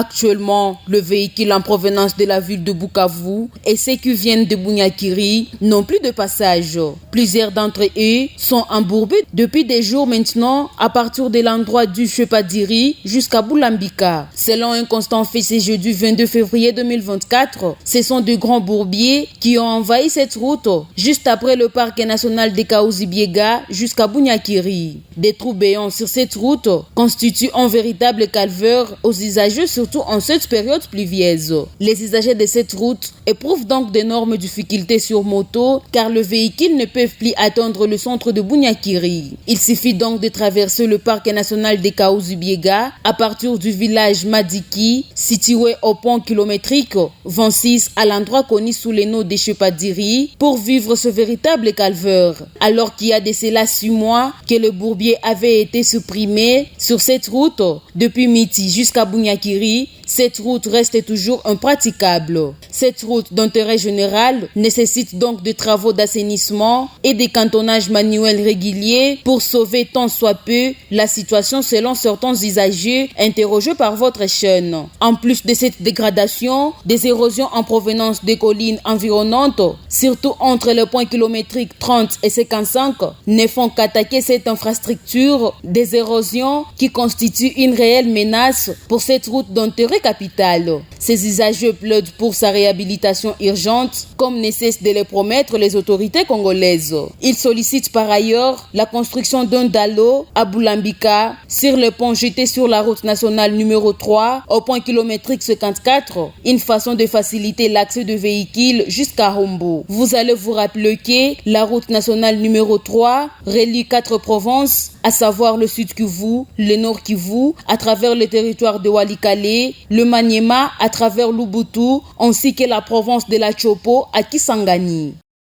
Actuellement, le véhicule en provenance de la ville de Bukavu et ceux qui viennent de Bunyakiri n'ont plus de passage. Plusieurs d'entre eux sont embourbés depuis des jours maintenant à partir de l'endroit du Chepadiri jusqu'à Boulambika. Selon un constat fait ce jeudi 22 février 2024, ce sont de grands bourbiers qui ont envahi cette route juste après le parc national de Kaouzi-Biega jusqu'à Bunyakiri. Des trous béants sur cette route constituent un véritable calvaire aux usagers, surtout en cette période pluvieuse. Les usagers de cette route éprouvent donc d'énormes difficultés sur moto car le véhicule ne peut plus atteindre le centre de Bunyakiri. Il suffit donc de traverser le parc national de Kaouzi-Biega à partir du village Madiki, situé au pont kilométrique 26 à l'endroit connu sous le nom de Chepadiri, pour vivre ce véritable calvaire. Alors qu'il y a de cela 6 mois que le bourbier avait été supprimé sur cette route depuis Miti jusqu'à Bunyakiri, cette route reste toujours impraticable. Cette route d'intérêt général nécessite donc des travaux d'assainissement et des cantonnages manuels réguliers pour sauver tant soit peu la situation selon certains usagers interrogés par votre chaîne. En plus de cette dégradation, des érosions en provenance des collines environnantes, surtout entre le point kilométrique 30 et 55, ne font qu'attaquer cette infrastructure, des érosions qui constituent une réelle menace pour cette route d'intérêt capitale. Ces usagers plaident pour sa réhabilitation urgente, comme ne cessent de le promettre les autorités congolaises. Ils sollicitent par ailleurs la construction d'un dallo à Boulambika sur le pont jeté sur la route nationale numéro 3 au point kilométrique 54, une façon de faciliter l'accès de véhicules jusqu'à Hombo. Vous allez vous rappeler que la route nationale numéro 3 relie 4 provinces, à savoir le Sud Kivu, le Nord Kivu, à travers le territoire de Walikale, le Maniema à travers l'Ubutu, ainsi que la province de la Chopo à Kisangani.